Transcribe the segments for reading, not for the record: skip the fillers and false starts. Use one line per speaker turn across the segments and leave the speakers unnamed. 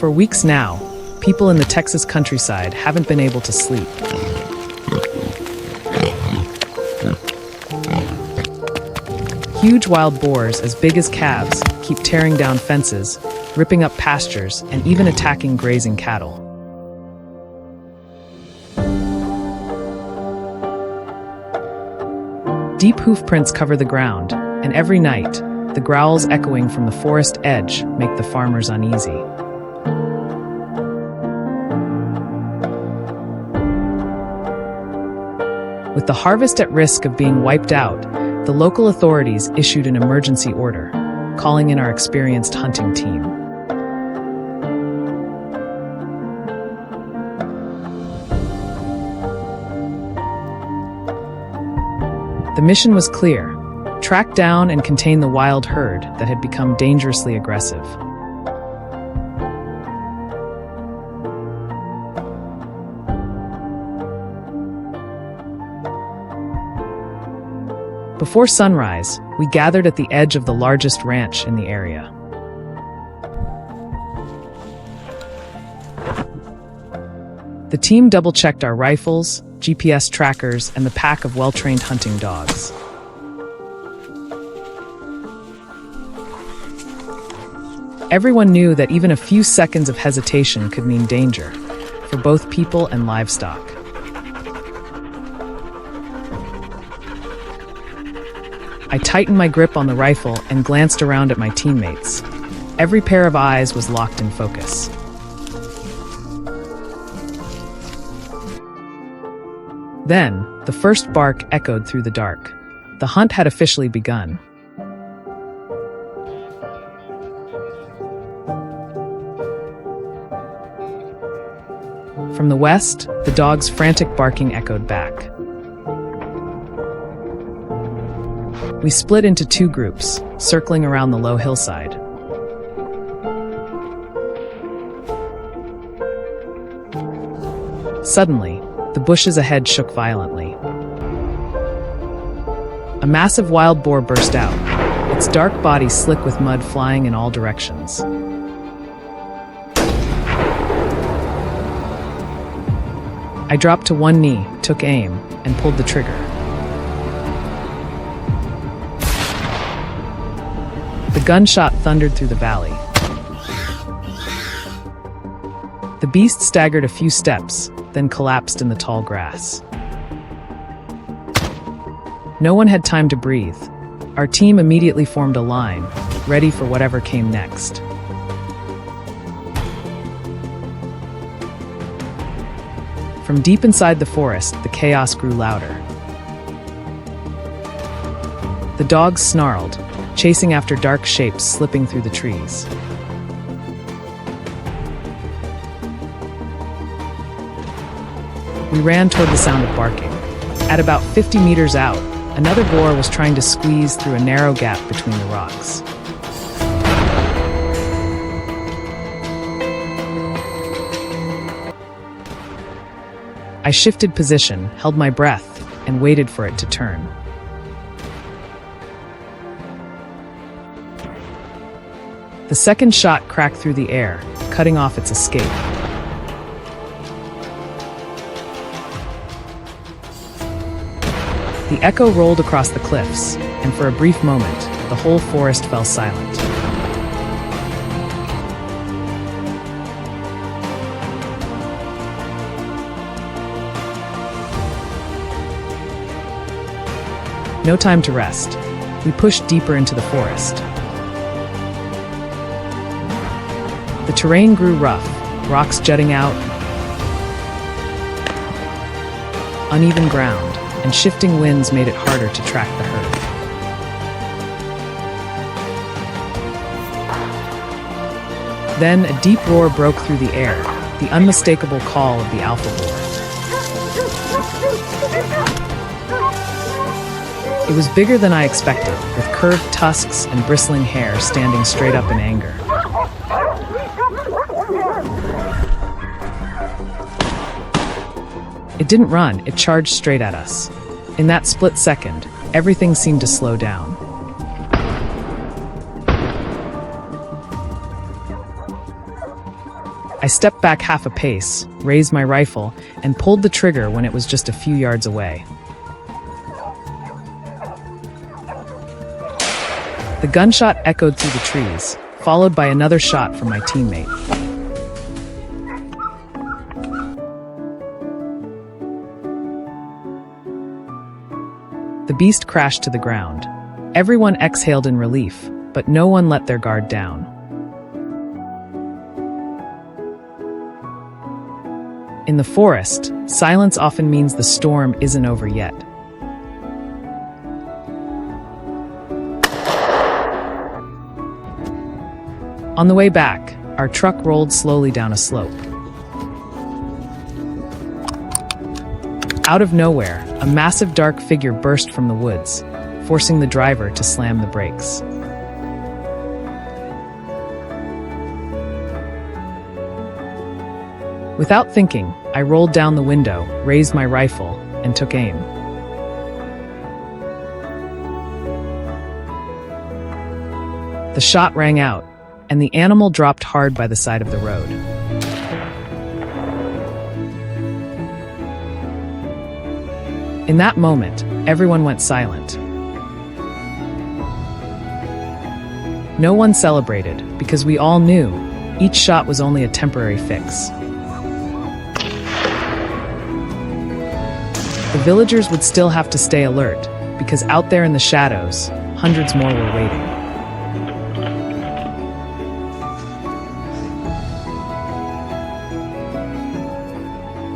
For weeks now, people in the Texas countryside haven't been able to sleep. Huge wild boars as big as calves keep tearing down fences, ripping up pastures, and even attacking grazing cattle. Deep hoof prints cover the ground, and every night, the growls echoing from the forest edge make the farmers uneasy. With the harvest at risk of being wiped out, the local authorities issued an emergency order, calling in our experienced hunting team. The mission was clear: track down and contain the wild herd that had become dangerously aggressive. Before sunrise, we gathered at the edge of the largest ranch in the area. The team double-checked our rifles, GPS trackers, and the pack of well-trained hunting dogs. Everyone knew that even a few seconds of hesitation could mean danger, for both people and livestock. I tightened my grip on the rifle and glanced around at my teammates. Every pair of eyes was locked in focus. Then, the first bark echoed through the dark. The hunt had officially begun. From the west, the dog's frantic barking echoed back. We split into two groups, circling around the low hillside. Suddenly, the bushes ahead shook violently. A massive wild boar burst out, its dark body slick with mud flying in all directions. I dropped to one knee, took aim, and pulled the trigger. The gunshot thundered through the valley. The beast staggered a few steps, then collapsed in the tall grass. No one had time to breathe. Our team immediately formed a line, ready for whatever came next. From deep inside the forest, the chaos grew louder. The dogs snarled, chasing after dark shapes slipping through the trees. We ran toward the sound of barking. At about 50 meters out, another boar was trying to squeeze through a narrow gap between the rocks. I shifted position, held my breath, and waited for it to turn. The second shot cracked through the air, cutting off its escape. The echo rolled across the cliffs, and for a brief moment, the whole forest fell silent. No time to rest. We pushed deeper into the forest. The terrain grew rough, rocks jutting out, uneven ground, and shifting winds made it harder to track the herd. Then a deep roar broke through the air, the unmistakable call of the alpha boar. It was bigger than I expected, with curved tusks and bristling hair standing straight up in anger. It didn't run, it charged straight at us. In that split second, everything seemed to slow down. I stepped back half a pace, raised my rifle, and pulled the trigger when it was just a few yards away. The gunshot echoed through the trees, followed by another shot from my teammate. The beast crashed to the ground. Everyone exhaled in relief, but no one let their guard down. In the forest, silence often means the storm isn't over yet. On the way back, our truck rolled slowly down a slope. Out of nowhere, a massive dark figure burst from the woods, forcing the driver to slam the brakes. Without thinking, I rolled down the window, raised my rifle, and took aim. The shot rang out, and the animal dropped hard by the side of the road. In that moment, everyone went silent. No one celebrated, because we all knew each shot was only a temporary fix. The villagers would still have to stay alert, because out there in the shadows, hundreds more were waiting.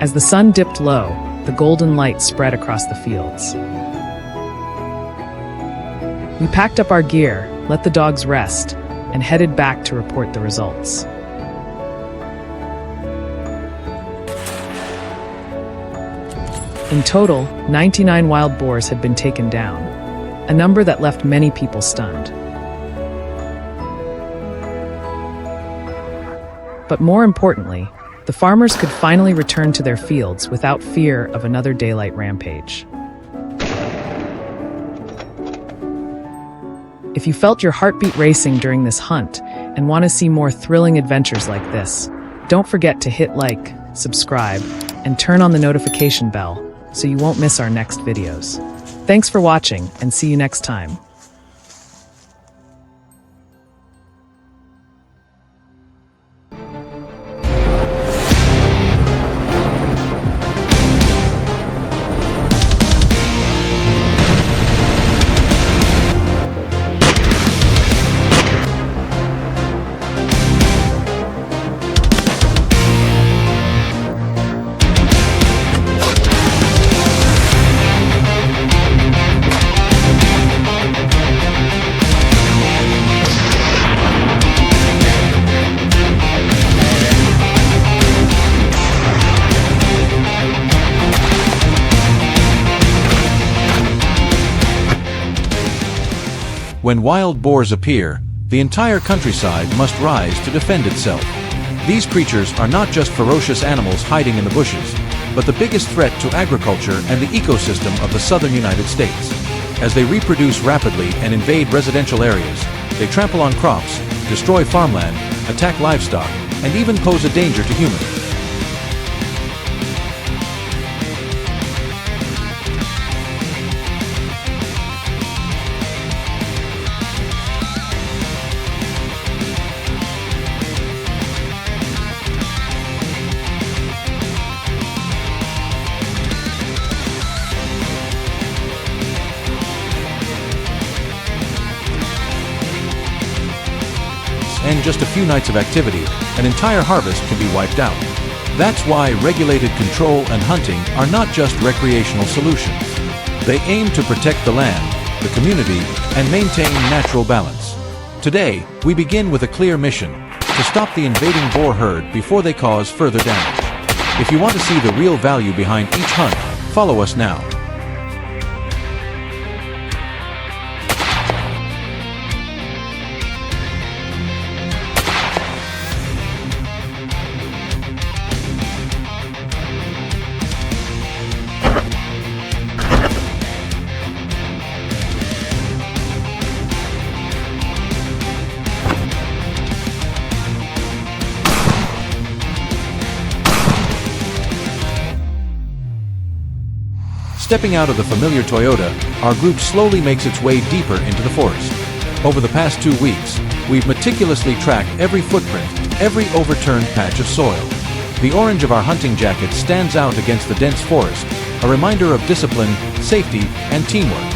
As the sun dipped low, the golden light spread across the fields. We packed up our gear, let the dogs rest, and headed back to report the results. In total, 99 wild boars had been taken down, a number that left many people stunned. But more importantly, the farmers could finally return to their fields without fear of another daylight rampage. If you felt your heartbeat racing during this hunt and want to see more thrilling adventures like this, don't forget to hit like, subscribe, and turn on the notification bell so you won't miss our next videos. Thanks for watching, and see you next time.
When wild boars appear, the entire countryside must rise to defend itself. These creatures are not just ferocious animals hiding in the bushes, but the biggest threat to agriculture and the ecosystem of the southern United States. As they reproduce rapidly and invade residential areas, they trample on crops, destroy farmland, attack livestock, and even pose a danger to humans. And just a few nights of activity, an entire harvest can be wiped out. That's why regulated control and hunting are not just recreational solutions. They aim to protect the land, the community, and maintain natural balance. Today, we begin with a clear mission: to stop the invading boar herd before they cause further damage. If you want to see the real value behind each hunt, follow us now. Stepping out of the familiar Toyota, our group slowly makes its way deeper into the forest. Over the past 2 weeks, we've meticulously tracked every footprint, every overturned patch of soil. The orange of our hunting jackets stands out against the dense forest, a reminder of discipline, safety, and teamwork.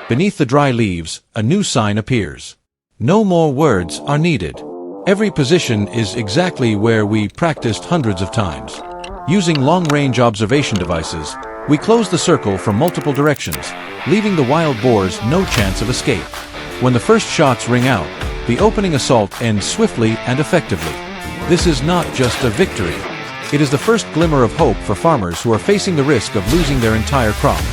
Beneath the dry leaves, a new sign appears. No more words are needed. Every position is exactly where we practiced hundreds of times. Using long-range observation devices, we close the circle from multiple directions, leaving the wild boars no chance of escape. When the first shots ring out, the opening assault ends swiftly and effectively. This is not just a victory. It is the first glimmer of hope for farmers who are facing the risk of losing their entire crop.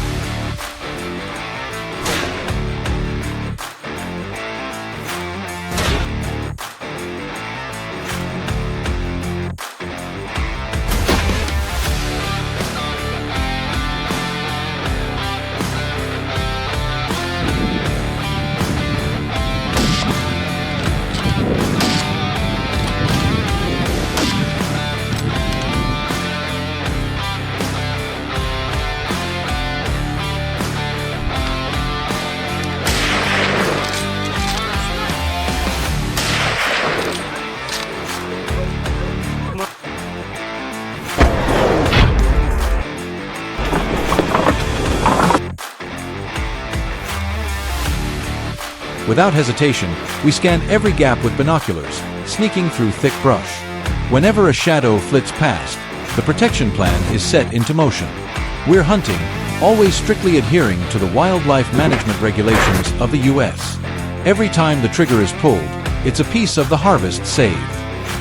Without hesitation, we scan every gap with binoculars, sneaking through thick brush. Whenever a shadow flits past, the protection plan is set into motion. We're hunting, always strictly adhering to the wildlife management regulations of the U.S. Every time the trigger is pulled, it's a piece of the harvest saved.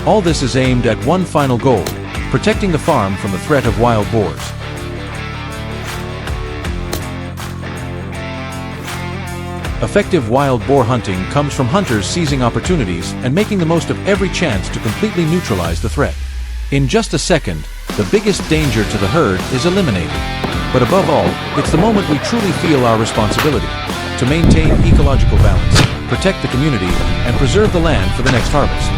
All this is aimed at one final goal: protecting the farm from the threat of wild boars. Effective wild boar hunting comes from hunters seizing opportunities and making the most of every chance to completely neutralize the threat. In just a second, the biggest danger to the herd is eliminated. But above all, it's the moment we truly feel our responsibility to maintain ecological balance, protect the community, and preserve the land for the next harvest.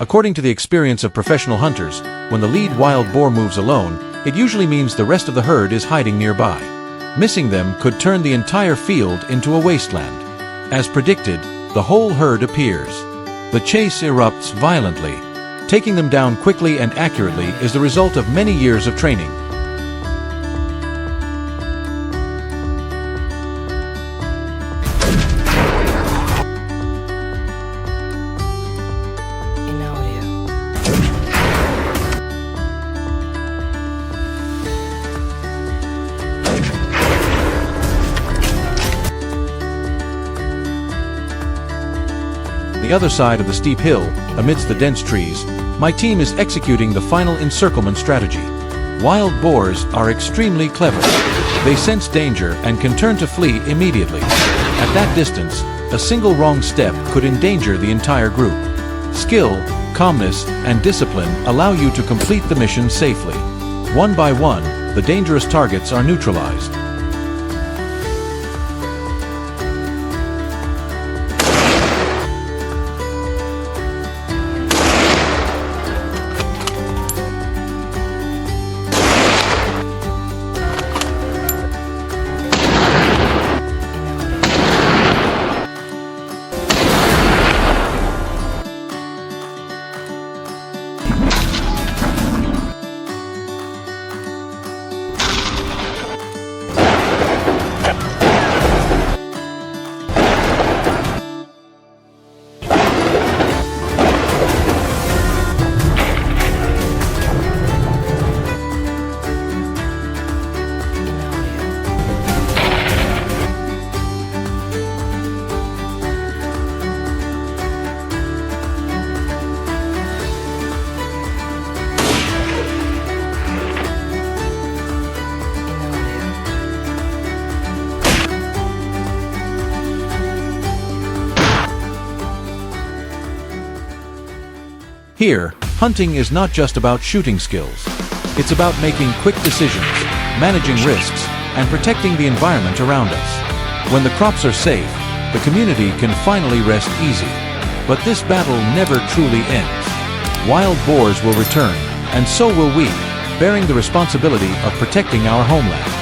According to the experience of professional hunters, when the lead wild boar moves alone, it usually means the rest of the herd is hiding nearby. Missing them could turn the entire field into a wasteland. As predicted, the whole herd appears. The chase erupts violently. Taking them down quickly and accurately is the result of many years of training. The other side of the steep hill, amidst the dense trees, my team is executing the final encirclement strategy. Wild boars are extremely clever. They sense danger and can turn to flee immediately. At that distance, a single wrong step could endanger the entire group. Skill, calmness, and discipline allow you to complete the mission safely. One by one, the dangerous targets are neutralized. Here, hunting is not just about shooting skills. It's about making quick decisions, managing risks, and protecting the environment around us. When the crops are safe, the community can finally rest easy. But this battle never truly ends. Wild boars will return, and so will we, bearing the responsibility of protecting our homeland.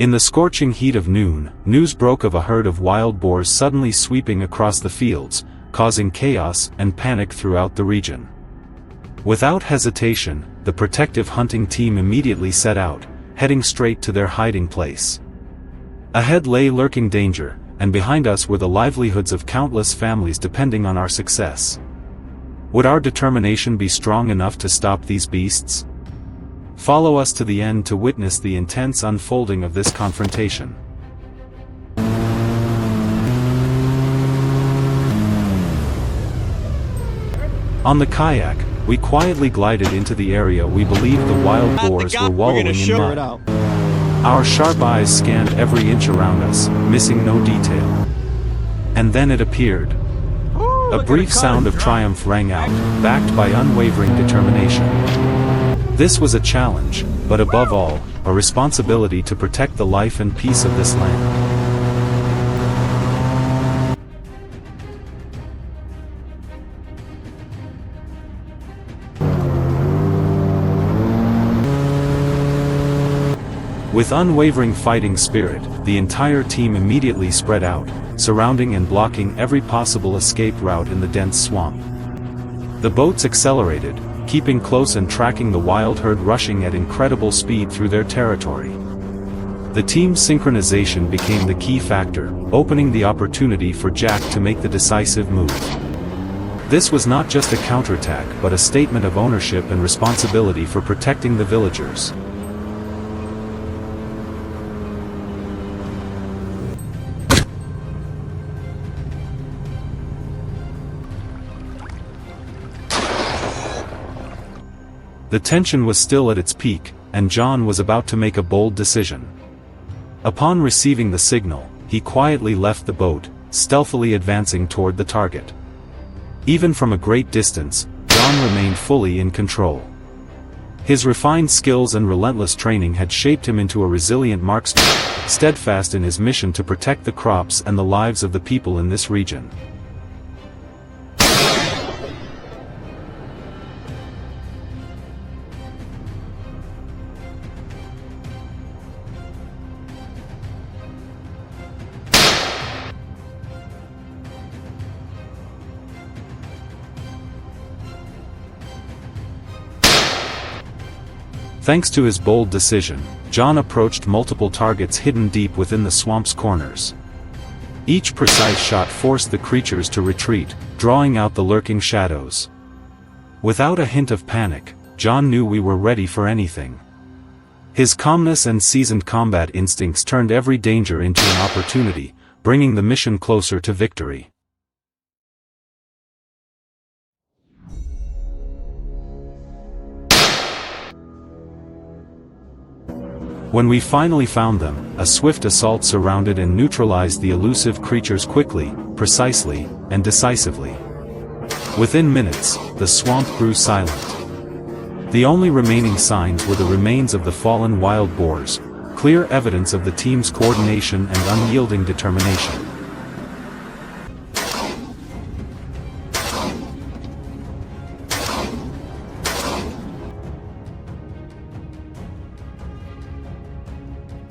In the scorching heat of noon, news broke of a herd of wild boars suddenly sweeping across the fields, causing chaos and panic throughout the region. Without hesitation, the protective hunting team immediately set out, heading straight to their hiding place. Ahead lay lurking danger, and behind us were the livelihoods of countless families depending on our success. Would our determination be strong enough to stop these beasts? Follow us to the end to witness the intense unfolding of this confrontation. On the kayak, we quietly glided into the area we believed the wild boars were wallowing in mud. Our sharp eyes scanned every inch around us, missing no detail. And then it appeared. A brief sound of triumph rang out, backed by unwavering determination. This was a challenge, but above all, a responsibility to protect the life and peace of this land. With unwavering fighting spirit, the entire team immediately spread out, surrounding and blocking every possible escape route in the dense swamp. The boats accelerated, keeping close and tracking the wild herd rushing at incredible speed through their territory. The team's synchronization became the key factor, opening the opportunity for Jack to make the decisive move. This was not just a counterattack but a statement of ownership and responsibility for protecting the villagers. The tension was still at its peak, and John was about to make a bold decision. Upon receiving the signal, he quietly left the boat, stealthily advancing toward the target. Even from a great distance, John remained fully in control. His refined skills and relentless training had shaped him into a resilient marksman, steadfast in his mission to protect the crops and the lives of the people in this region. Thanks to his bold decision, John approached multiple targets hidden deep within the swamp's corners. Each precise shot forced the creatures to retreat, drawing out the lurking shadows. Without a hint of panic, John knew we were ready for anything. His calmness and seasoned combat instincts turned every danger into an opportunity, bringing the mission closer to victory. When we finally found them, a swift assault surrounded and neutralized the elusive creatures quickly, precisely, and decisively. Within minutes, the swamp grew silent. The only remaining signs were the remains of the fallen wild boars, clear evidence of the team's coordination and unyielding determination.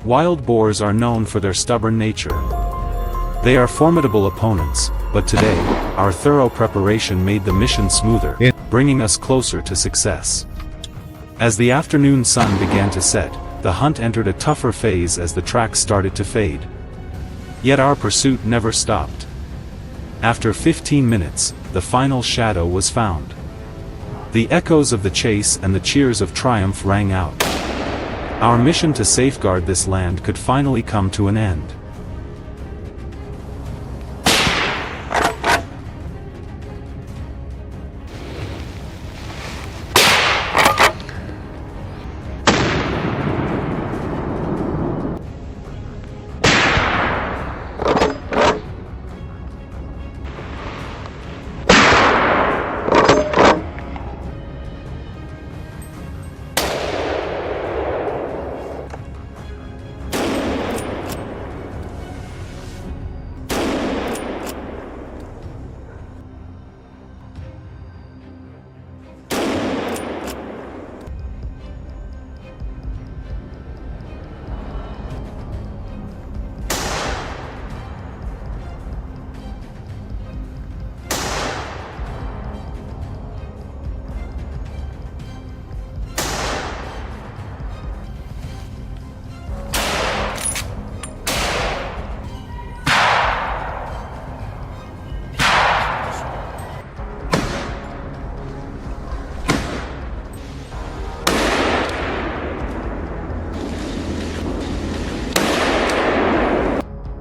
Wild boars are known for their stubborn nature. They are formidable opponents, but today, our thorough preparation made the mission smoother, bringing us closer to success. As the afternoon sun began to set, the hunt entered a tougher phase as the tracks started to fade. Yet our pursuit never stopped. After 15 minutes, the final shadow was found. The echoes of the chase and the cheers of triumph rang out. Our mission to safeguard this land could finally come to an end.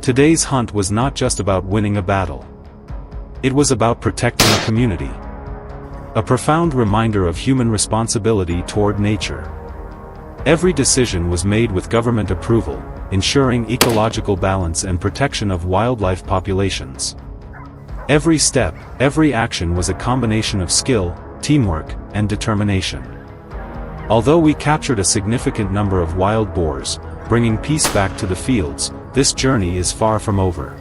Today's hunt was not just about winning a battle. It was about protecting a community. A profound reminder of human responsibility toward nature. Every decision was made with government approval, ensuring ecological balance and protection of wildlife populations. Every step, every action was a combination of skill, teamwork, and determination. Although we captured a significant number of wild boars, bringing peace back to the fields, this journey is far from over.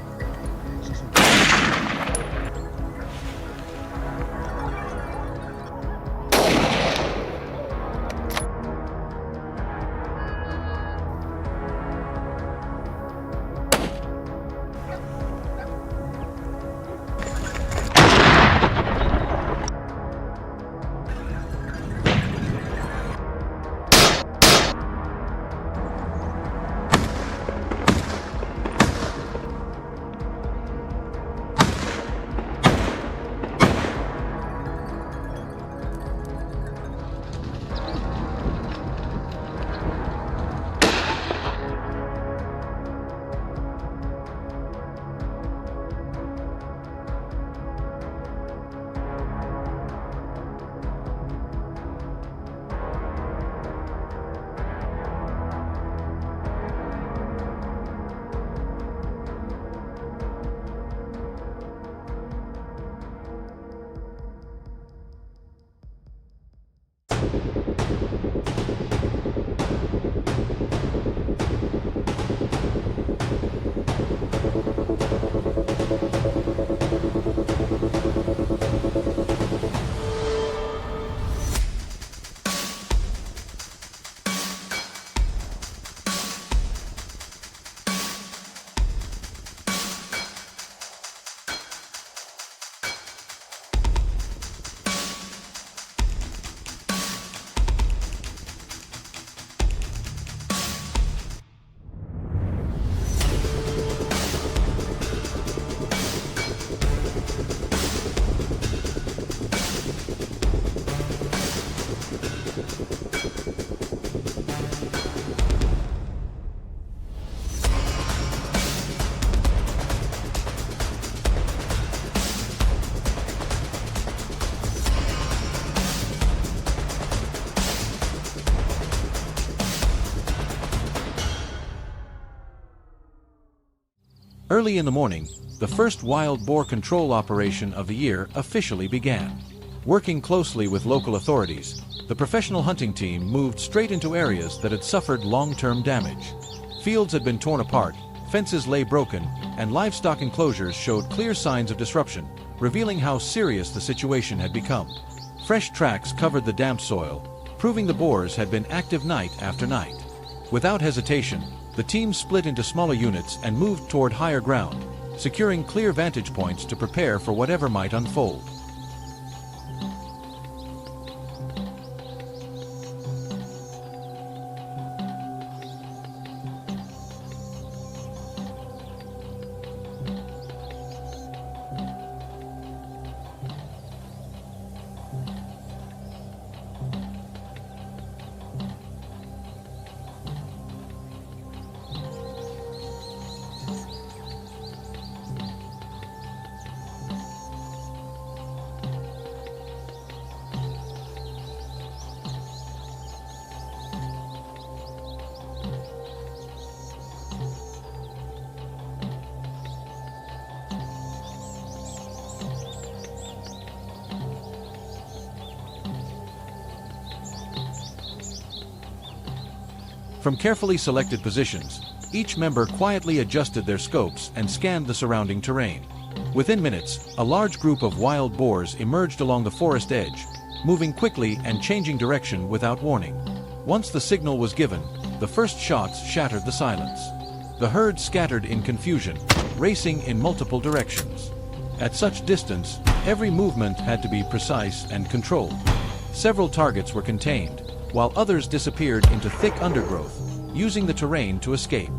Early in the morning, the first wild boar control operation of the year officially began. Working closely with local authorities, the professional hunting team moved straight into areas that had suffered long-term damage. Fields had been torn apart, fences lay broken, and livestock enclosures showed clear signs of disruption, revealing how serious the situation had become. Fresh tracks covered the damp soil, proving the boars had been active night after night. Without hesitation, the team split into smaller units and moved toward higher ground, securing clear vantage points to prepare for whatever might unfold. From carefully selected positions, each member quietly adjusted their scopes and scanned the surrounding terrain. Within minutes, a large group of wild boars emerged along the forest edge, moving quickly and changing direction without warning. Once the signal was given, the first shots shattered the silence. The herd scattered in confusion, racing in multiple directions. At such distance, every movement had to be precise and controlled. Several targets were contained, while others disappeared into thick undergrowth, using the terrain to escape.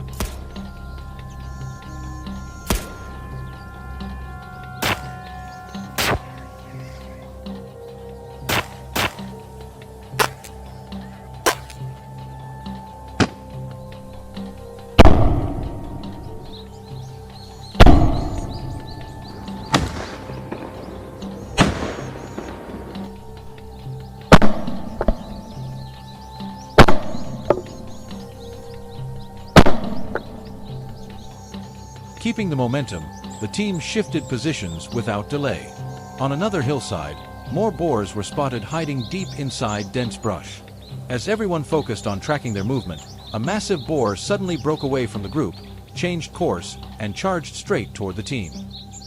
Keeping the momentum, the team shifted positions without delay. On another hillside, more boars were spotted hiding deep inside dense brush. As everyone focused on tracking their movement, a massive boar suddenly broke away from the group, changed course, and charged straight toward the team.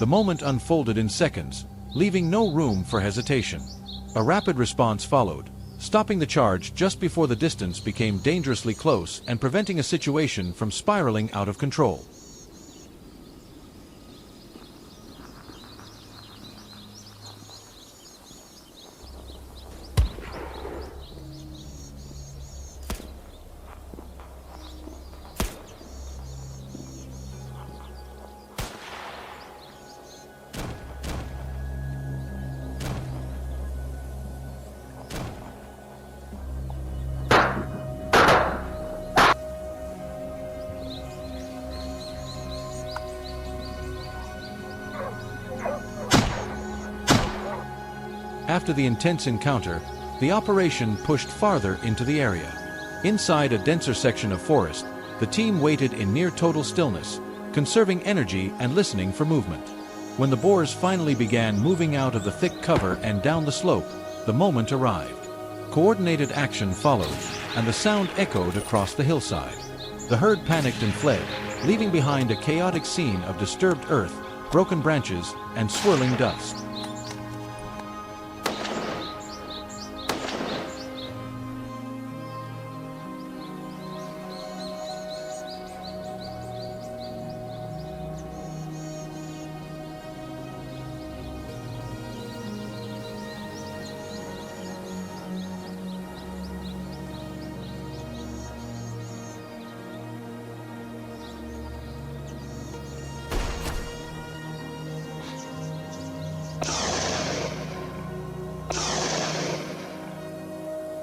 The moment unfolded in seconds, leaving no room for hesitation. A rapid response followed, stopping the charge just before the distance became dangerously close and preventing a situation from spiraling out of control. After the intense encounter, the operation pushed farther into the area. Inside a denser section of forest, the team waited in near total stillness, conserving energy and listening for movement. When the boars finally began moving out of the thick cover and down the slope, the moment arrived. Coordinated action followed, and the sound echoed across the hillside. The herd panicked and fled, leaving behind a chaotic scene of disturbed earth, broken branches, and swirling dust.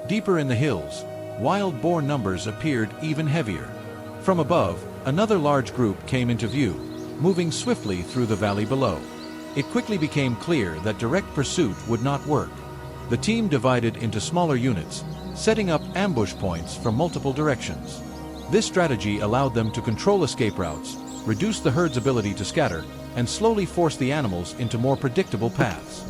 Deeper in the hills, wild boar numbers appeared even heavier. From above, another large group came into view, moving swiftly through the valley below. It quickly became clear that direct pursuit would not work. The team divided into smaller units, setting up ambush points from multiple directions. This strategy allowed them to control escape routes, reduce the herd's ability to scatter, and slowly force the animals into more predictable paths.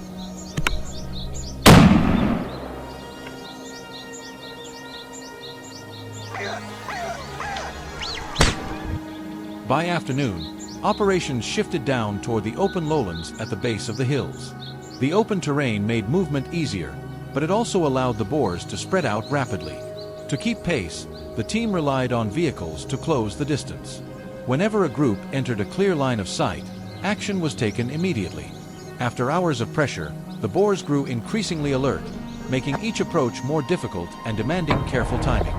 By afternoon, operations shifted down toward the open lowlands at the base of the hills. The open terrain made movement easier, but it also allowed the boars to spread out rapidly. To keep pace, the team relied on vehicles to close the distance. Whenever a group entered a clear line of sight, action was taken immediately. After hours of pressure, the boars grew increasingly alert, making each approach more difficult and demanding careful timing.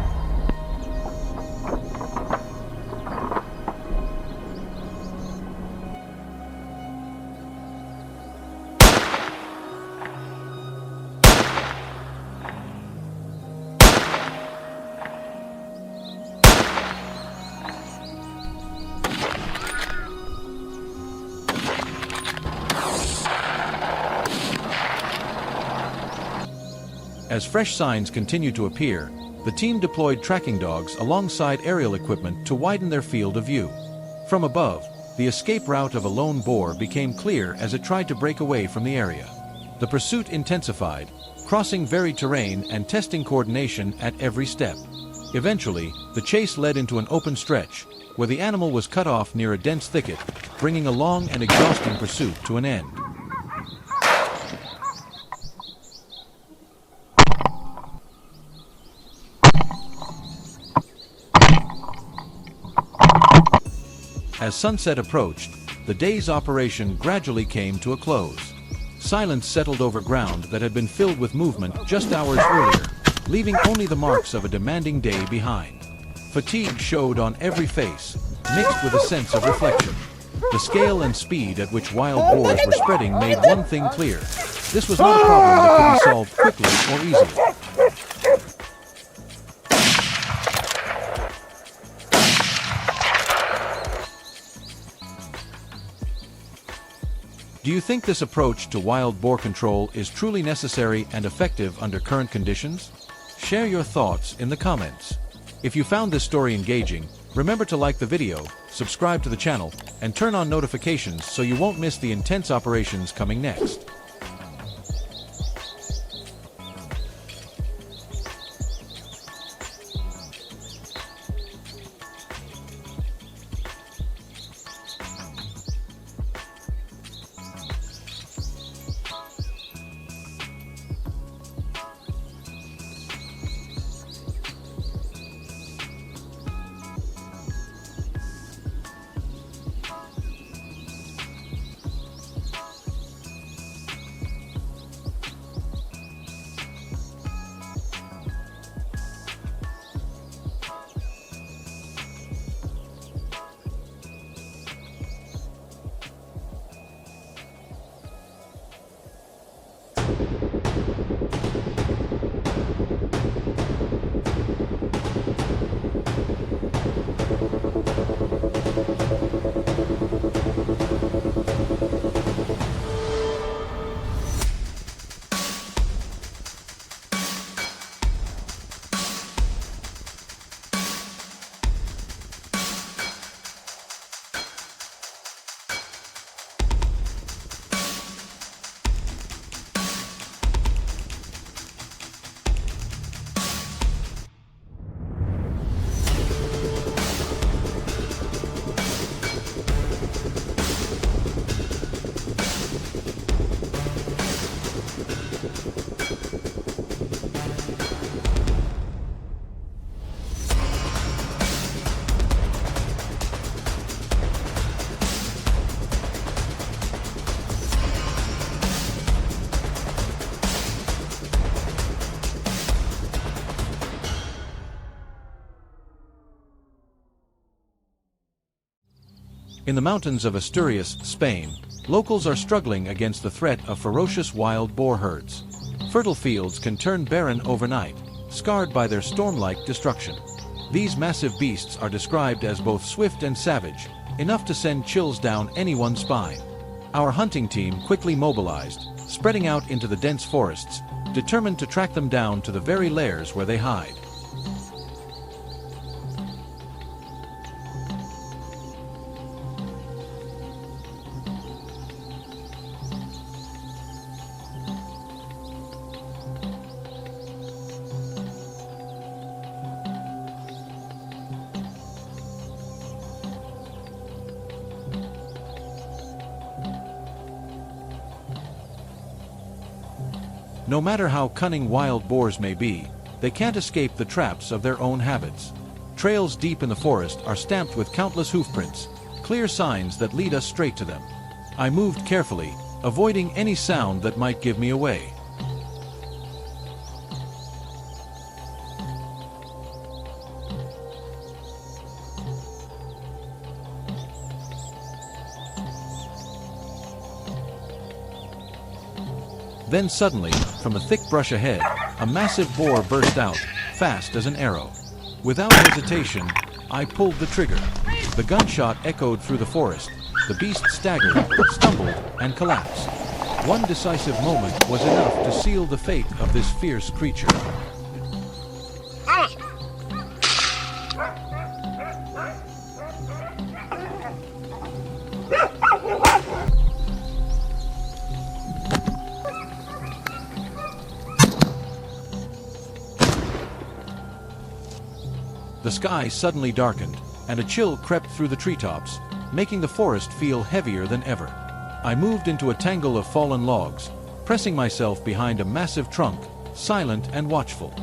As fresh signs continued to appear, the team deployed tracking dogs alongside aerial equipment to widen their field of view. From above, the escape route of a lone boar became clear as it tried to break away from the area. The pursuit intensified, crossing varied terrain and testing coordination at every step. Eventually, the chase led into an open stretch, where the animal was cut off near a dense thicket, bringing a long and exhausting pursuit to an end. As sunset approached, the day's operation gradually came to a close. Silence settled over ground that had been filled with movement just hours earlier, leaving only the marks of a demanding day behind. Fatigue showed on every face, mixed with a sense of reflection. The scale and speed at which wild boars were spreading made one thing clear: this was not a problem that could be solved quickly or easily. Do you think this approach to wild boar control is truly necessary and effective under current conditions? Share your thoughts in the comments. If you found this story engaging, remember to like the video, subscribe to the channel, and turn on notifications so you won't miss the intense operations coming next. In the mountains of Asturias, Spain, locals are struggling against the threat of ferocious wild boar herds. Fertile fields can turn barren overnight, scarred by their storm-like destruction. These massive beasts are described as both swift and savage, enough to send chills down anyone's spine. Our hunting team quickly mobilized, spreading out into the dense forests, determined to track them down to the very lairs where they hide. No matter how cunning wild boars may be, they can't escape the traps of their own habits. Trails deep in the forest are stamped with countless hoofprints, clear signs that lead us straight to them. I moved carefully, avoiding any sound that might give me away. Then suddenly, from the thick brush ahead, a massive boar burst out, fast as an arrow. Without hesitation, I pulled the trigger. The gunshot echoed through the forest. The beast staggered, stumbled, and collapsed. One decisive moment was enough to seal the fate of this fierce creature. The sky suddenly darkened, and a chill crept through the treetops, making the forest feel heavier than ever. I moved into a tangle of fallen logs, pressing myself behind a massive trunk, silent and watchful.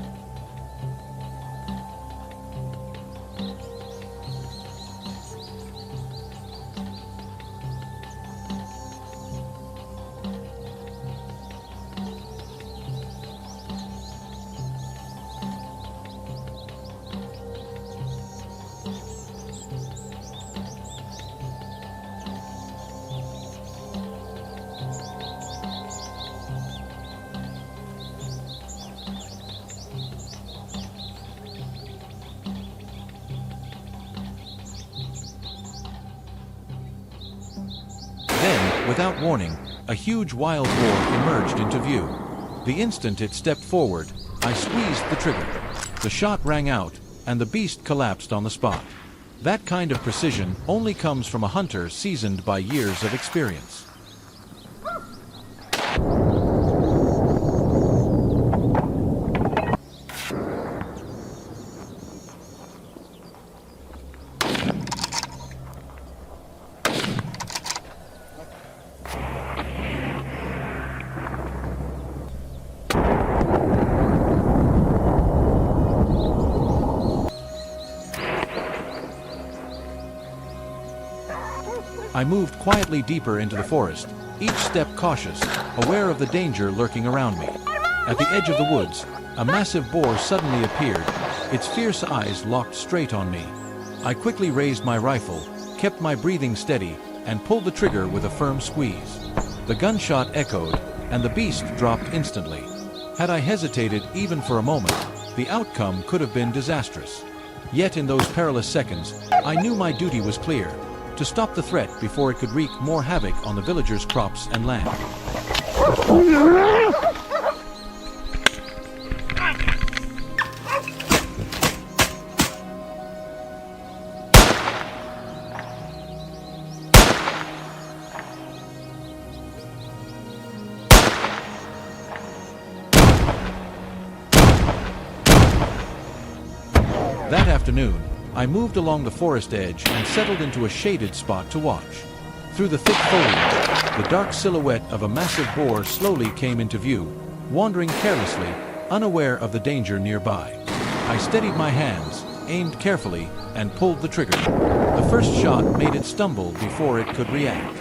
Then, without warning, a huge wild boar emerged into view. The instant it stepped forward, I squeezed the trigger. The shot rang out, and the beast collapsed on the spot. That kind of precision only comes from a hunter seasoned by years of experience. I moved quietly deeper into the forest, each step cautious, aware of the danger lurking around me. At the edge of the woods, a massive boar suddenly appeared, its fierce eyes locked straight on me. I quickly raised my rifle, kept my breathing steady, and pulled the trigger with a firm squeeze. The gunshot echoed, and the beast dropped instantly. Had I hesitated even for a moment, the outcome could have been disastrous. Yet in those perilous seconds, I knew my duty was clear: to stop the threat before it could wreak more havoc on the villagers' crops and land. That afternoon, I moved along the forest edge and settled into a shaded spot to watch. Through the thick foliage, the dark silhouette of a massive boar slowly came into view, wandering carelessly, unaware of the danger nearby. I steadied my hands, aimed carefully, and pulled the trigger. The first shot made it stumble before it could react.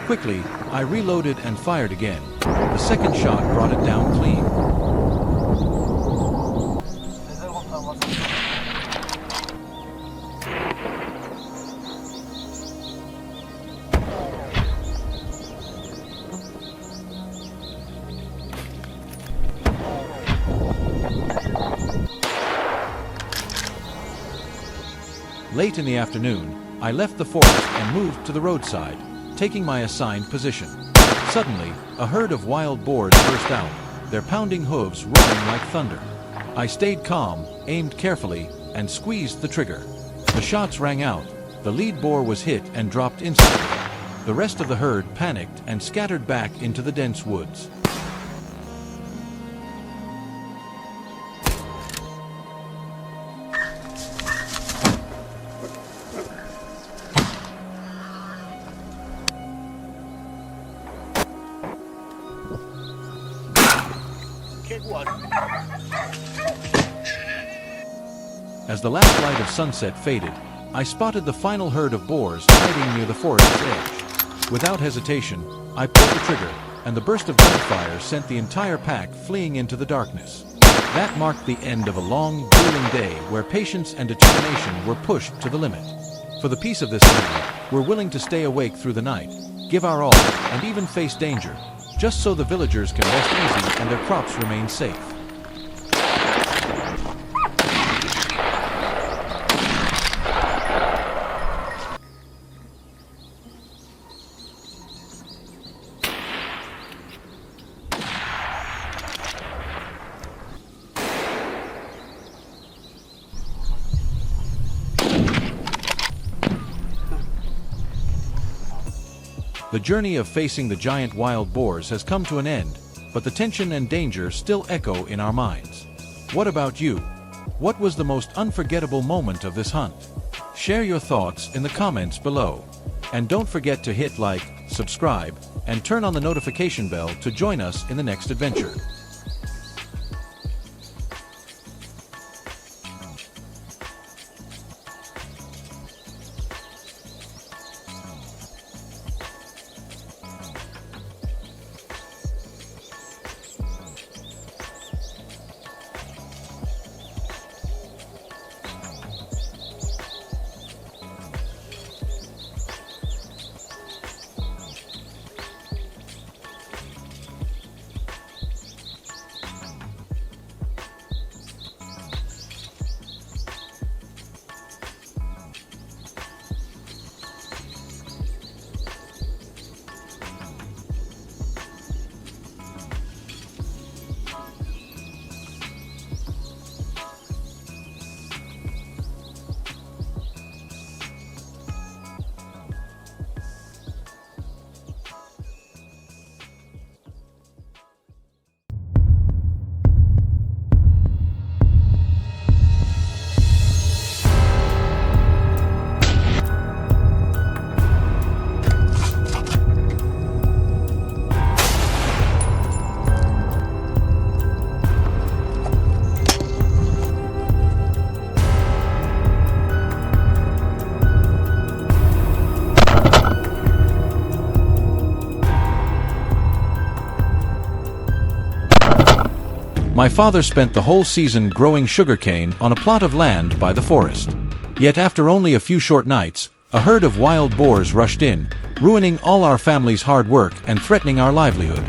Quickly, I reloaded and fired again. The second shot brought it down clean. Late in the afternoon, I left the forest and moved to the roadside, taking my assigned position. Suddenly, a herd of wild boars burst out, their pounding hooves roaring like thunder. I stayed calm, aimed carefully, and squeezed the trigger. The shots rang out, the lead boar was hit and dropped instantly. The rest of the herd panicked and scattered back into the dense woods.
big one.
As the last light of sunset faded, I spotted the final herd of boars hiding near the forest's edge. Without hesitation, I pulled the trigger, and the burst of gunfire sent the entire pack fleeing into the darkness. That marked the end of a long, grueling day where patience and determination were pushed to the limit. For the peace of this land, we're willing to stay awake through the night, give our all, and even face danger, just so the villagers can rest easy and their crops remain safe. The journey of facing the giant wild boars has come to an end, but the tension and danger still echo in our minds. What about you? What was the most unforgettable moment of this hunt? Share your thoughts in the comments below. And don't forget to hit like, subscribe, and turn on the notification bell to join us in the next adventure. My father spent the whole season growing sugarcane on a plot of land by the forest. Yet after only a few short nights, a herd of wild boars rushed in, ruining all our family's hard work and threatening our livelihood.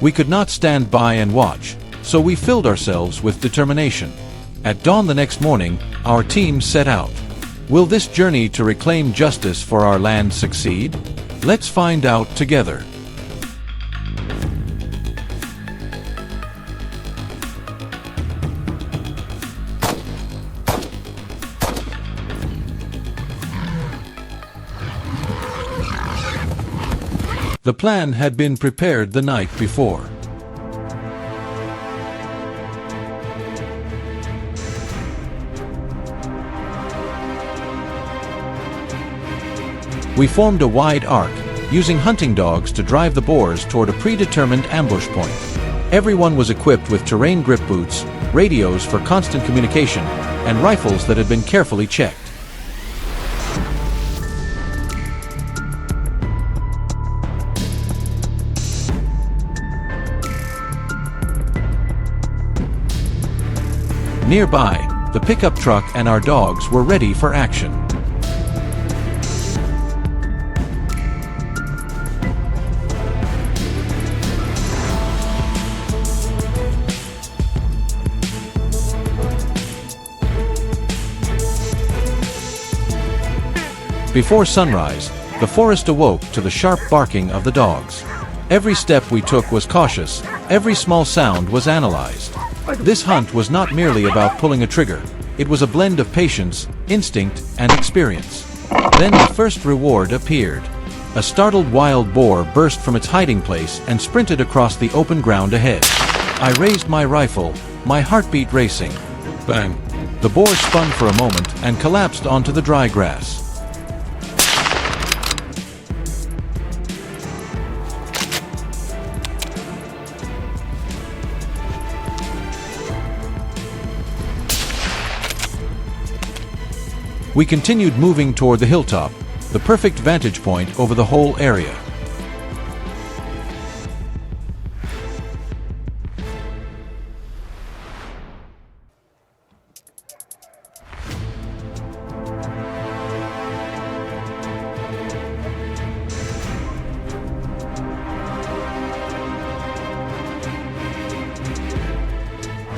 We could not stand by and watch, so we filled ourselves with determination. At dawn the next morning, our team set out. Will this journey to reclaim justice for our land succeed? Let's find out together. The plan had been prepared the night before. We formed a wide arc, using hunting dogs to drive the boars toward a predetermined ambush point. Everyone was equipped with terrain grip boots, radios for constant communication, and rifles that had been carefully checked. Nearby, the pickup truck and our dogs were ready for action. Before sunrise, the forest awoke to the sharp barking of the dogs. Every step we took was cautious, every small sound was analyzed. This hunt was not merely about pulling a trigger, it was a blend of patience, instinct, and experience. Then the first reward appeared. A startled wild boar burst from its hiding place and sprinted across the open ground ahead. I raised my rifle, my heartbeat racing. Bang! The boar spun for a moment and collapsed onto the dry grass. We continued moving toward the hilltop, the perfect vantage point over the whole area.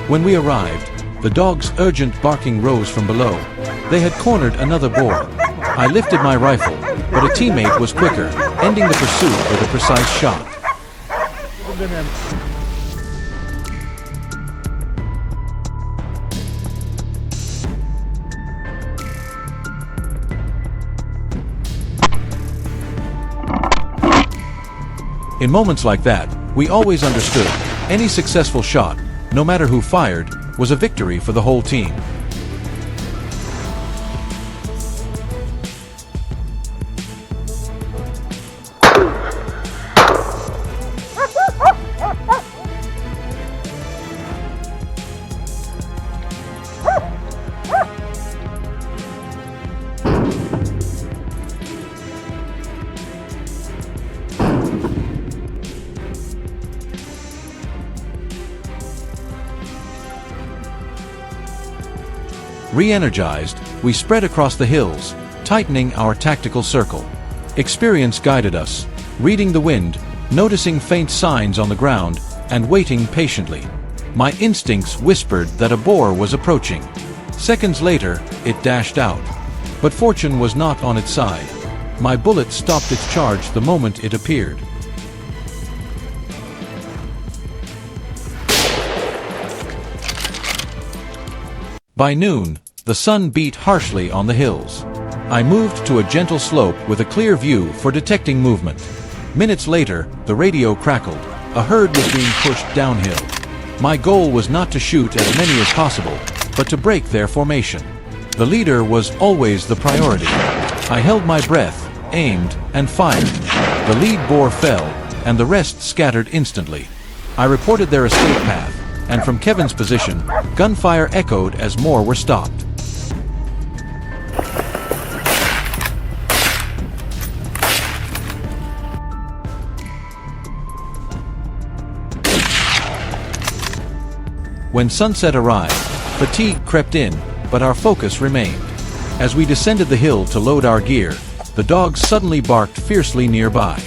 When we arrived, the dog's urgent barking rose from below. They had cornered another boar. I lifted my rifle, but a teammate was quicker, ending the pursuit with a precise shot. In moments like that, we always understood, any successful shot, no matter who fired, was a victory for the whole team. Re-energized, we spread across the hills, tightening our tactical circle. Experience guided us, reading the wind, noticing faint signs on the ground, and waiting patiently. My instincts whispered that a boar was approaching. Seconds later, it dashed out. But fortune was not on its side. My bullet stopped its charge the moment it appeared. By noon, the sun beat harshly on the hills. I moved to a gentle slope with a clear view for detecting movement. Minutes later, the radio crackled. A herd was being pushed downhill. My goal was not to shoot as many as possible, but to break their formation. The leader was always the priority. I held my breath, aimed, and fired. The lead boar fell, and the rest scattered instantly. I reported their escape path, and from Kevin's position, gunfire echoed as more were stopped. When sunset arrived, fatigue crept in, but our focus remained. As we descended the hill to load our gear, the dogs suddenly barked fiercely nearby.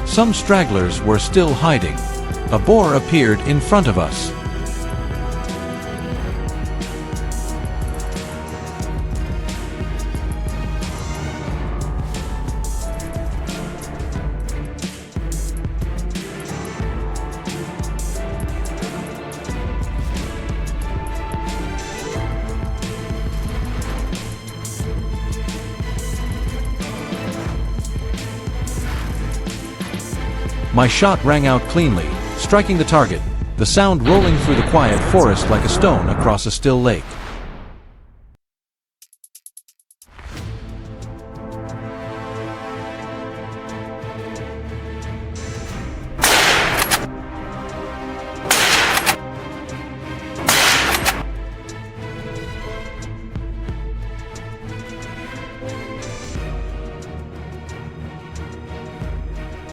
Some stragglers were still hiding. A boar appeared in front of us. My shot rang out cleanly, striking the target, the sound rolling through the quiet forest like a stone across a still lake.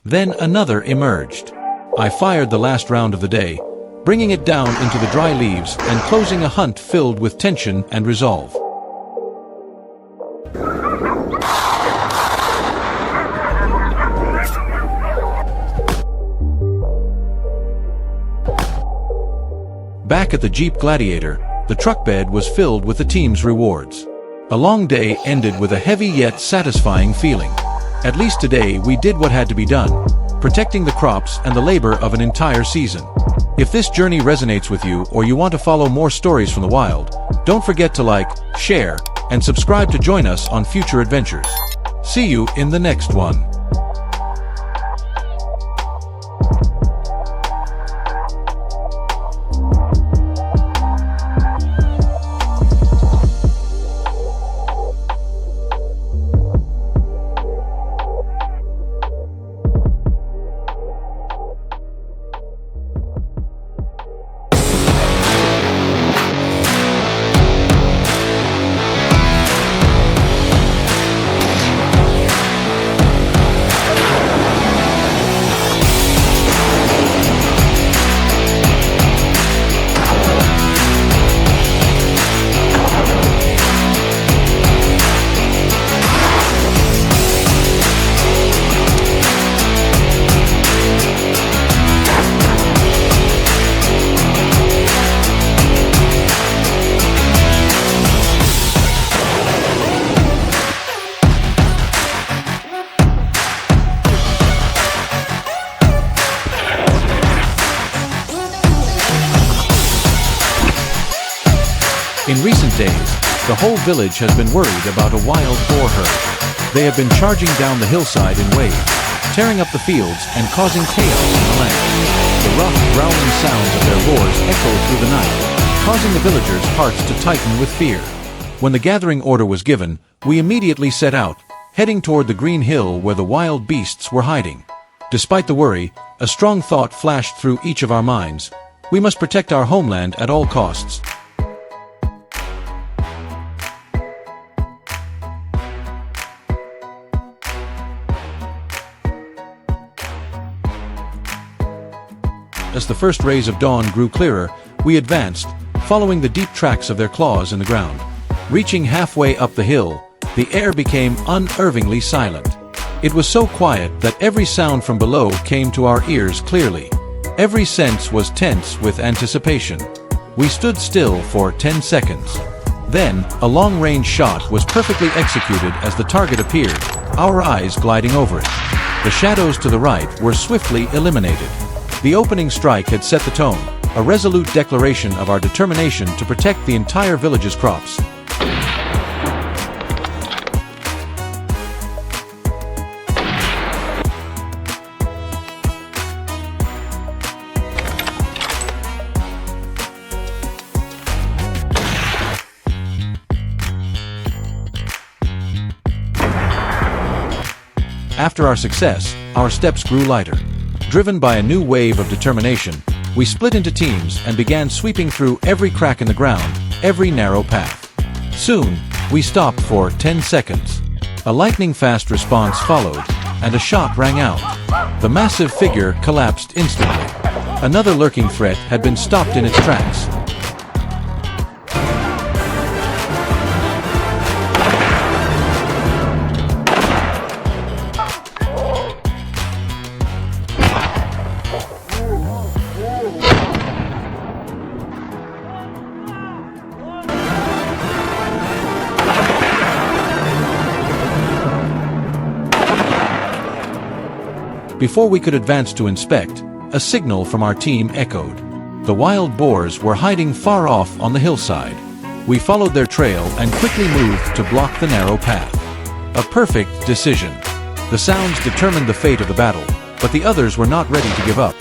Then another emerged. I fired the last round of the day, bringing it down into the dry leaves and closing a hunt filled with tension and resolve. Back at the Jeep Gladiator, the truck bed was filled with the team's rewards. A long day ended with a heavy yet satisfying feeling. At least today we did what had to be done, protecting the crops and the labor of an entire season. If this journey resonates with you or you want to follow more stories from the wild, don't forget to like, share, and subscribe to join us on future adventures. See you in the next one. In recent days, the whole village has been worried about a wild boar herd. They have been charging down the hillside in waves, tearing up the fields and causing chaos in the land. The rough, growling sounds of their roars echo through the night, causing the villagers' hearts to tighten with fear. When the gathering order was given, we immediately set out, heading toward the green hill where the wild beasts were hiding. Despite the worry, a strong thought flashed through each of our minds. We must protect our homeland at all costs. As the first rays of dawn grew clearer, we advanced, following the deep tracks of their claws in the ground. Reaching halfway up the hill, the air became unnervingly silent. It was so quiet that every sound from below came to our ears clearly. Every sense was tense with anticipation. We stood still for 10 seconds. Then, a long-range shot was perfectly executed as the target appeared, our eyes gliding over it. The shadows to the right were swiftly eliminated. The opening strike had set the tone, a resolute declaration of our determination to protect the entire village's crops. After our success, our steps grew lighter. Driven by a new wave of determination, we split into teams and began sweeping through every crack in the ground, every narrow path. Soon, we stopped for 10 seconds. A lightning-fast response followed, and a shot rang out. The massive figure collapsed instantly. Another lurking threat had been stopped in its tracks. Before we could advance to inspect, a signal from our team echoed. The wild boars were hiding far off on the hillside. We followed their trail and quickly moved to block the narrow path. A perfect decision. The sounds determined the fate of the battle, but the others were not ready to give up.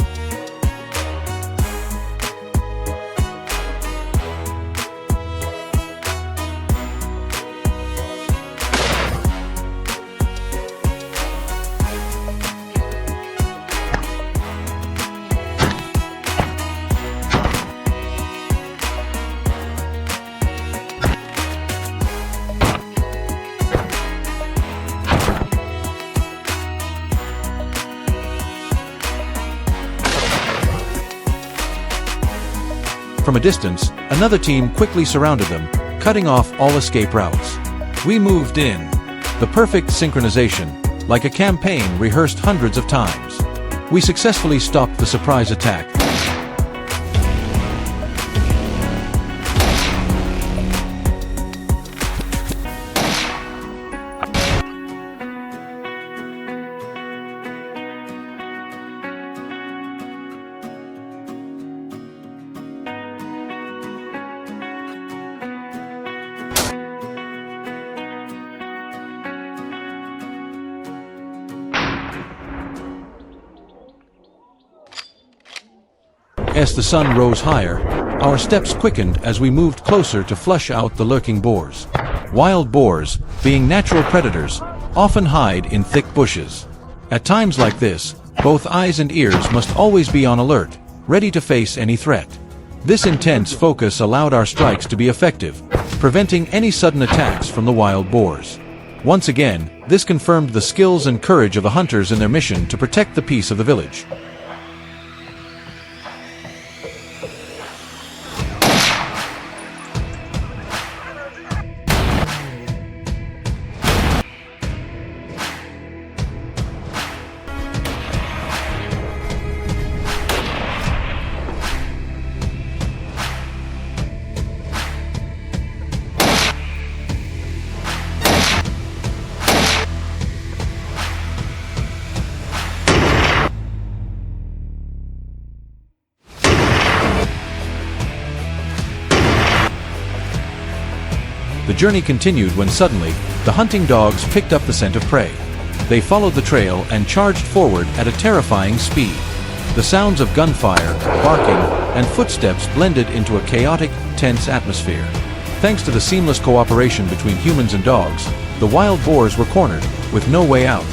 From a distance, another team quickly surrounded them, cutting off all escape routes. We moved in. The perfect synchronization, like a campaign rehearsed hundreds of times. We successfully stopped the surprise attack. As the sun rose higher, our steps quickened as we moved closer to flush out the lurking boars. Wild boars, being natural predators, often hide in thick bushes. At times like this, both eyes and ears must always be on alert, ready to face any threat. This intense focus allowed our strikes to be effective, preventing any sudden attacks from the wild boars. Once again, this confirmed the skills and courage of the hunters in their mission to protect the peace of the village. The journey continued when suddenly, the hunting dogs picked up the scent of prey. They followed the trail and charged forward at a terrifying speed. The sounds of gunfire, barking, and footsteps blended into a chaotic, tense atmosphere. Thanks to the seamless cooperation between humans and dogs, the wild boars were cornered, with no way out.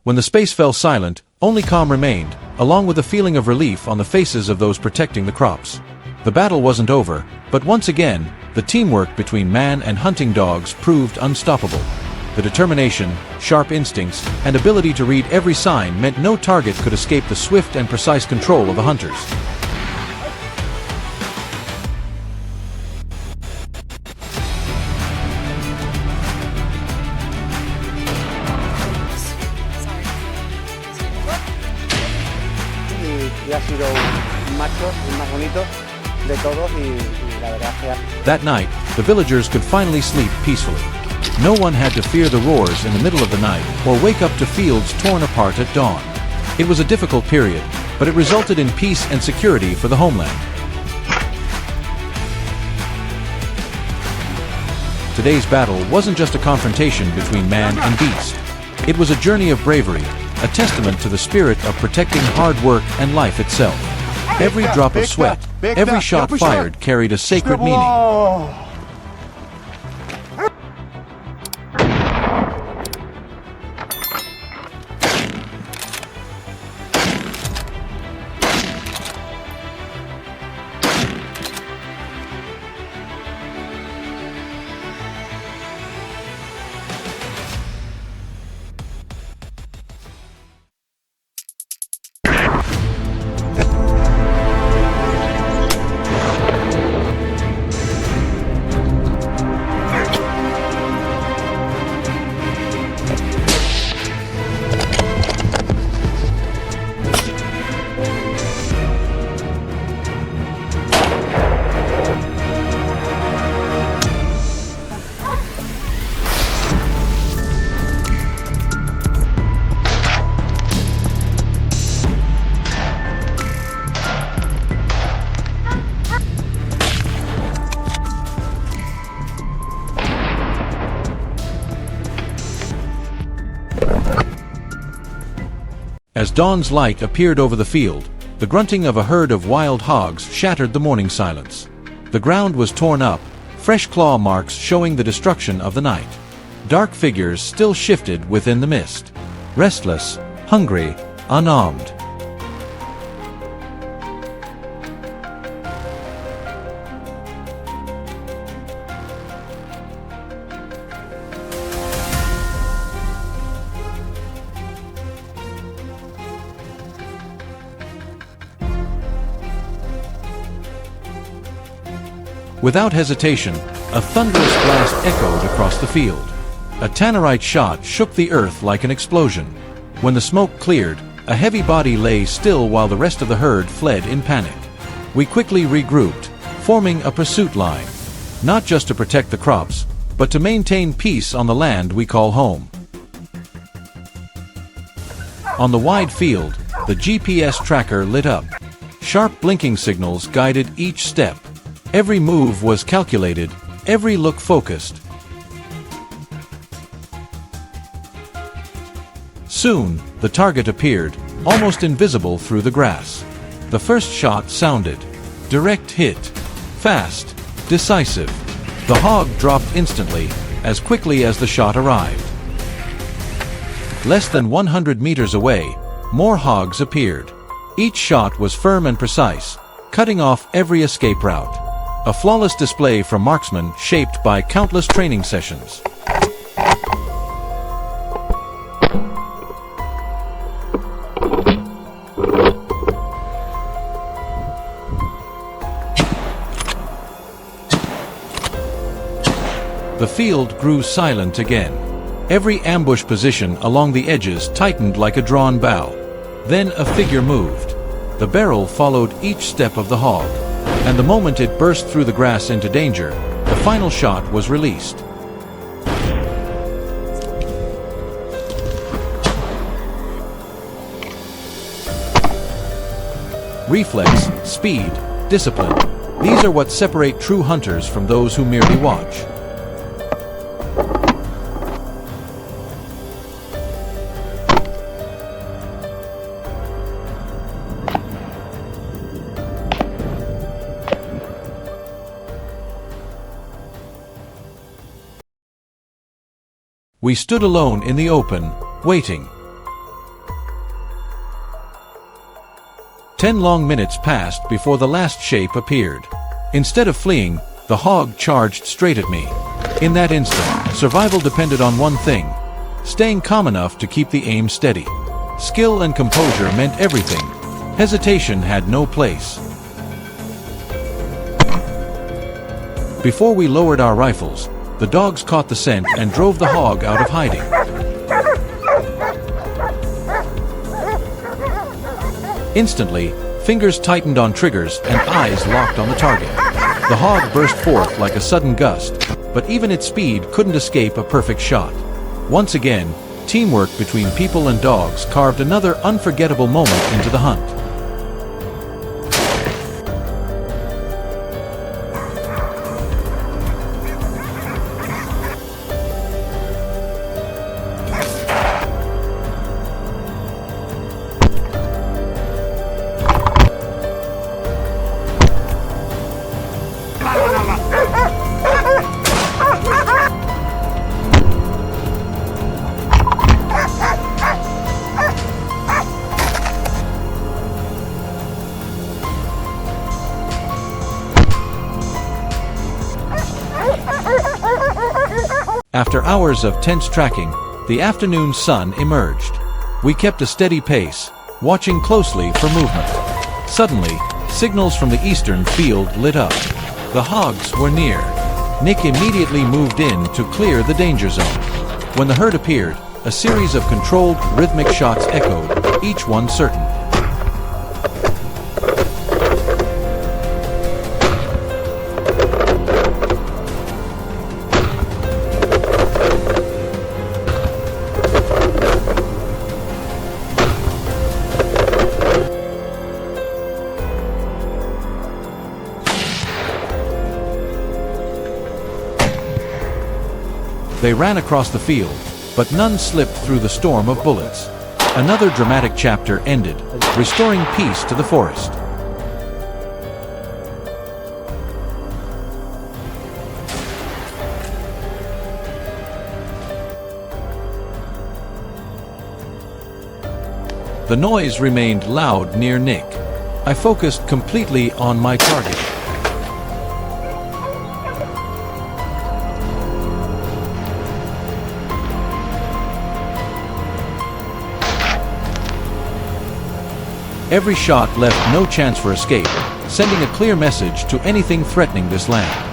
When the space fell silent, only calm remained, along with a feeling of relief on the faces of those protecting the crops. The battle wasn't over, but once again, the teamwork between man and hunting dogs proved unstoppable. The determination, sharp instincts, and ability to read every sign meant no target could escape the swift and precise control of the hunters.
Y ha sido un macho, el más bonito de todos y la verdad que...
That night, the villagers could finally sleep peacefully. No one had to fear the roars in the middle of the night or wake up to fields torn apart at dawn. It was a difficult period, but it resulted in peace and security for the homeland. Today's battle wasn't just a confrontation between man and beast. It was a journey of bravery, a testament to the spirit of protecting hard work and life itself. Every drop of sweat, every shot fired carried a sacred meaning. As dawn's light appeared over the field, the grunting of a herd of wild hogs shattered the morning silence. The ground was torn up, fresh claw marks showing the destruction of the night. Dark figures still shifted within the mist. Restless, hungry, unarmed. Without hesitation, a thunderous blast echoed across the field. A tannerite shot shook the earth like an explosion. When the smoke cleared, a heavy body lay still while the rest of the herd fled in panic. We quickly regrouped, forming a pursuit line, not just to protect the crops, but to maintain peace on the land we call home. On the wide field, the GPS tracker lit up. Sharp blinking signals guided each step. Every move was calculated, every look focused. Soon, the target appeared, almost invisible through the grass. The first shot sounded. Direct hit. Fast. Decisive. The hog dropped instantly, as quickly as the shot arrived. Less than 100 meters away, more hogs appeared. Each shot was firm and precise, cutting off every escape route. A flawless display from marksmen shaped by countless training sessions. The field grew silent again. Every ambush position along the edges tightened like a drawn bow. Then a figure moved. The barrel followed each step of the hog, and the moment it burst through the grass into danger, the final shot was released. Reflex, speed, discipline. These are what separate true hunters from those who merely watch. We stood alone in the open, waiting. 10 long minutes passed before the last shape appeared. Instead of fleeing, the hog charged straight at me. In that instant, survival depended on one thing: staying calm enough to keep the aim steady. Skill and composure meant everything. Hesitation had no place. Before we lowered our rifles, the dogs caught the scent and drove the hog out of hiding. Instantly, fingers tightened on triggers and eyes locked on the target. The hog burst forth like a sudden gust, but even its speed couldn't escape a perfect shot. Once again, teamwork between people and dogs carved another unforgettable moment into the hunt. After hours of tense tracking, the afternoon sun emerged. We kept a steady pace, watching closely for movement. Suddenly, signals from the eastern field lit up. The hogs were near. Nick immediately moved in to clear the danger zone. When the herd appeared, a series of controlled, rhythmic shots echoed, each one certain. They ran across the field, but none slipped through the storm of bullets. Another dramatic chapter ended, restoring peace to the forest. The noise remained loud near Nick. I focused completely on my target. Every shot left no chance for escape, sending a clear message to anything threatening this land.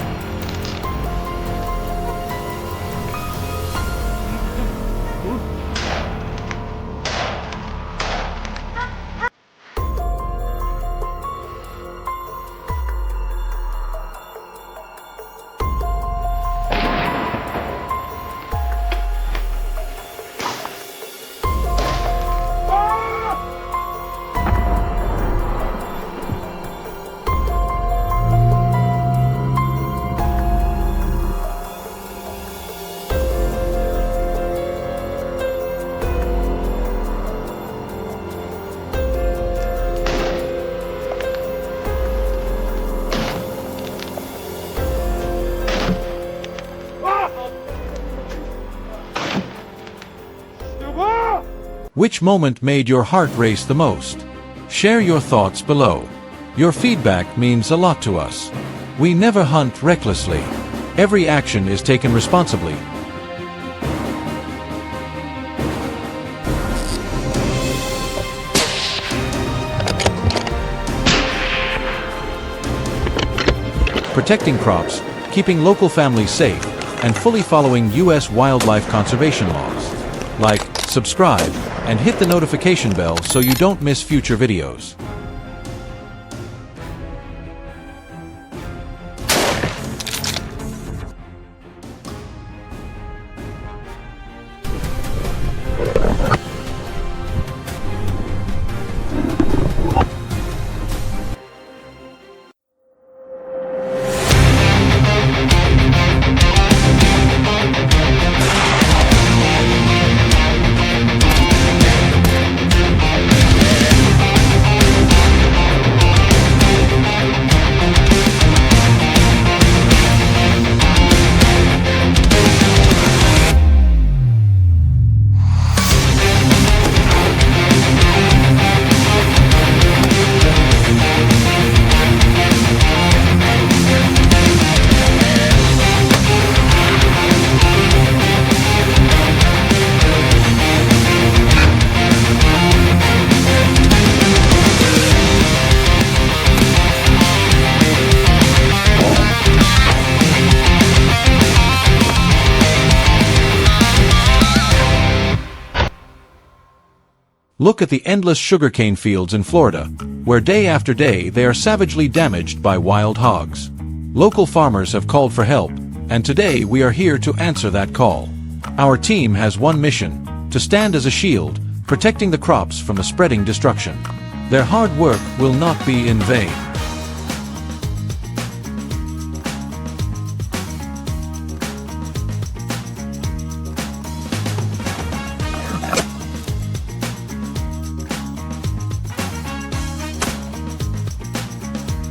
Which moment made your heart race the most? Share your thoughts below. Your feedback means a lot to us. We never hunt recklessly. Every action is taken responsibly. Protecting crops, keeping local families safe, and fully following U.S. wildlife conservation laws. Like, subscribe, and hit the notification bell so you don't miss future videos. Look at the endless sugarcane fields in Florida, where day after day they are savagely damaged by wild hogs. Local farmers have called for help, and today we are here to answer that call. Our team has one mission: to stand as a shield, protecting the crops from the spreading destruction. Their hard work will not be in vain.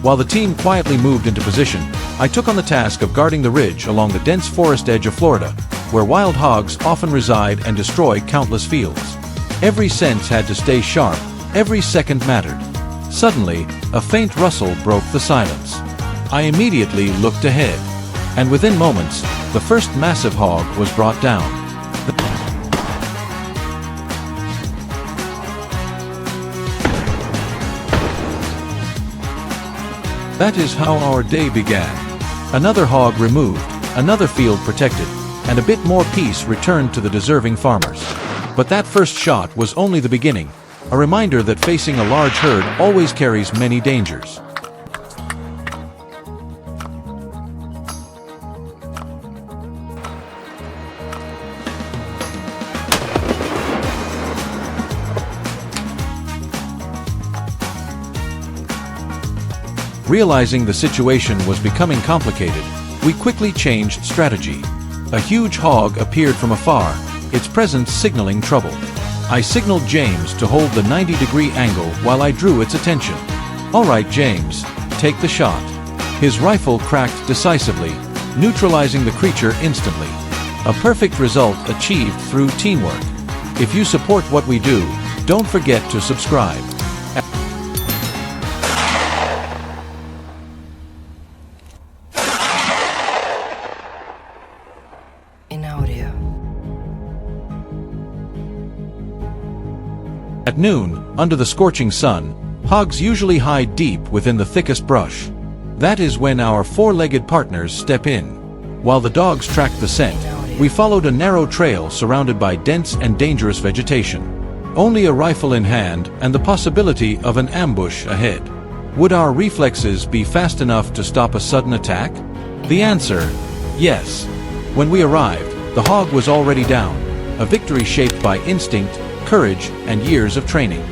While the team quietly moved into position, I took on the task of guarding the ridge along the dense forest edge of Florida, where wild hogs often reside and destroy countless fields. Every sense had to stay sharp, every second mattered. Suddenly, a faint rustle broke the silence. I immediately looked ahead, and within moments, the first massive hog was brought down. That is how our day began. Another hog removed, another field protected, and a bit more peace returned to the deserving farmers. But that first shot was only the beginning, a reminder that facing a large herd always carries many dangers. Realizing the situation was becoming complicated, we quickly changed strategy. A huge hog appeared from afar, its presence signaling trouble. I signaled James to hold the 90-degree angle while I drew its attention. "All right, James, take the shot." His rifle cracked decisively, neutralizing the creature instantly. A perfect result achieved through teamwork. If you support what we do, don't forget to subscribe. At noon, under the scorching sun, hogs usually hide deep within the thickest brush. That is when our four-legged partners step in. While the dogs tracked the scent, we followed a narrow trail surrounded by dense and dangerous vegetation. Only a rifle in hand and the possibility of an ambush ahead. Would our reflexes be fast enough to stop a sudden attack? The answer: yes. When we arrived, the hog was already down, a victory shaped by instinct, courage, and years of training.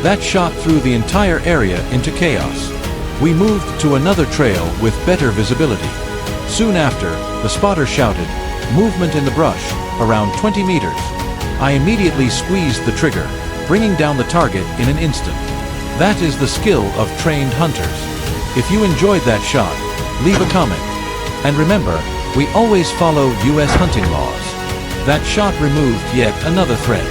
That shot threw the entire area into chaos. We moved to another trail with better visibility. Soon after, the spotter shouted, "Movement in the brush, around 20 meters." I immediately squeezed the trigger, bringing down the target in an instant. That is the skill of trained hunters. If you enjoyed that shot, leave a comment. And remember, we always follow US hunting laws. That shot removed yet another threat.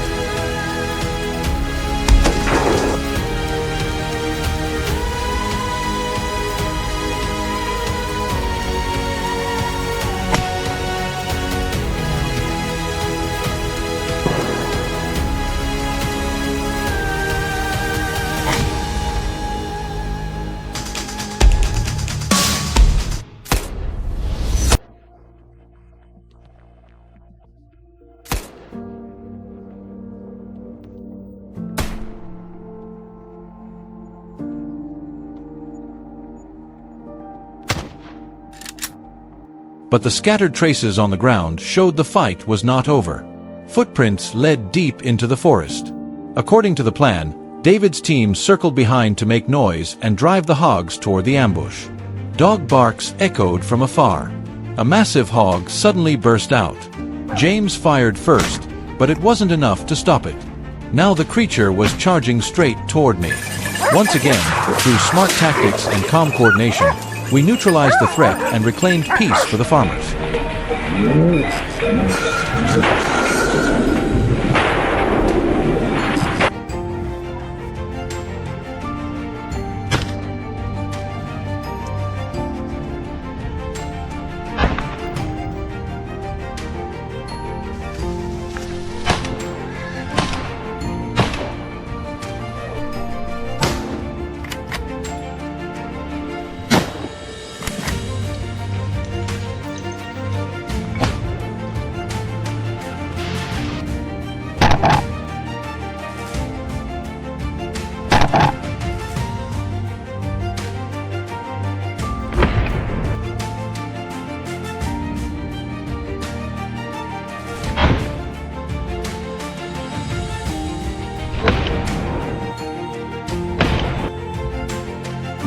But the scattered traces on the ground showed the fight was not over. Footprints led deep into the forest. According to the plan, David's team circled behind to make noise and drive the hogs toward the ambush. Dog barks echoed from afar. A massive hog suddenly burst out. James fired first, but it wasn't enough to stop it. Now the creature was charging straight toward me. Once again, through smart tactics and calm coordination, we neutralized the threat and reclaimed peace for the farmers.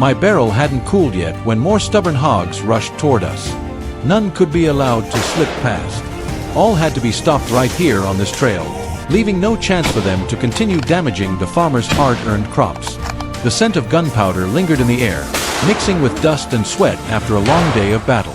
My barrel hadn't cooled yet when more stubborn hogs rushed toward us. None could be allowed to slip past. All had to be stopped right here on this trail, leaving no chance for them to continue damaging the farmers' hard-earned crops. The scent of gunpowder lingered in the air, mixing with dust and sweat after a long day of battle.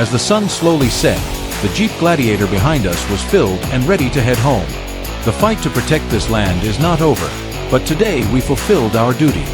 As the sun slowly set, the Jeep Gladiator behind us was filled and ready to head home. The fight to protect this land is not over, but today we fulfilled our duty.